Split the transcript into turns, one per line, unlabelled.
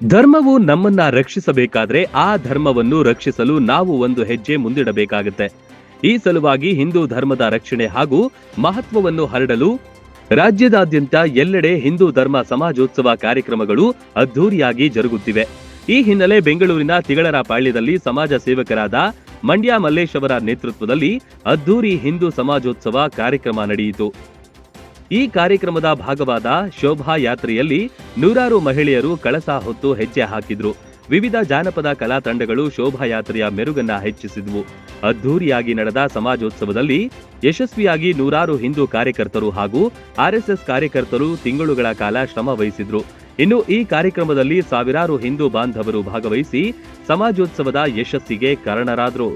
ಧರ್ಮವು ನಮ್ಮನ್ನ ರಕ್ಷಿಸಬೇಕಾದ್ರೆ ಆ ಧರ್ಮವನ್ನು ರಕ್ಷಿಸಲು ನಾವು ಒಂದು ಹೆಜ್ಜೆ ಮುಂದಿಡಬೇಕಾಗುತ್ತೆ. ಈ ಸಲುವಾಗಿ ಹಿಂದೂ ಧರ್ಮದ ರಕ್ಷಣೆ ಹಾಗೂ ಮಹತ್ವವನ್ನು ಹರಡಲು ರಾಜ್ಯದಾದ್ಯಂತ ಎಲ್ಲೆಡೆ ಹಿಂದೂ ಧರ್ಮ ಸಮಾಜೋತ್ಸವ ಕಾರ್ಯಕ್ರಮಗಳು ಅದ್ಧೂರಿಯಾಗಿ ಜರುಗುತ್ತಿವೆ. ಈ ಹಿನ್ನೆಲೆ ಬೆಂಗಳೂರಿನ ತಿಗಳರಪಾಳ್ಯದಲ್ಲಿ ಸಮಾಜ ಸೇವಕರಾದ ಮಂಡ್ಯ ಮಲ್ಲೇಶ್ ಅವರ ನೇತೃತ್ವದಲ್ಲಿ ಅದ್ಧೂರಿ ಹಿಂದೂ ಸಮಾಜೋತ್ಸವ ಕಾರ್ಯಕ್ರಮ ನಡೆಯಿತು. ಈ ಕಾರ್ಯಕ್ರಮದ ಭಾಗವಾದ ಶೋಭಾ ಯಾತ್ರೆಯಲ್ಲಿ ನೂರಾರು ಮಹಿಳೆಯರು ಕಳಸ ಹೊತ್ತು ಹೆಜ್ಜೆ ಹಾಕಿದ್ರು. ವಿವಿಧ ಜಾನಪದ ಕಲಾ ತಂಡಗಳು ಶೋಭಾಯಾತ್ರೆಯ ಮೆರುಗನ್ನ ಹೆಚ್ಚಿಸಿದ್ವು. ಅದ್ಧೂರಿಯಾಗಿ ನಡೆದ ಸಮಾಜೋತ್ಸವದಲ್ಲಿ ಯಶಸ್ವಿಯಾಗಿ ನೂರಾರು ಹಿಂದೂ ಕಾರ್ಯಕರ್ತರು ಹಾಗೂ ಆರ್ಎಸ್ಎಸ್ ಕಾರ್ಯಕರ್ತರು ತಿಂಗಳುಗಳ ಕಾಲ ಶ್ರಮ ವಹಿಸಿದ್ರು. ಇನ್ನು ಈ ಕಾರ್ಯಕ್ರಮದಲ್ಲಿ ಸಾವಿರಾರು ಹಿಂದೂ ಬಾಂಧವರು ಭಾಗವಹಿಸಿ ಸಮಾಜೋತ್ಸವದ ಯಶಸ್ಸಿಗೆ ಕಾರಣರಾದರು.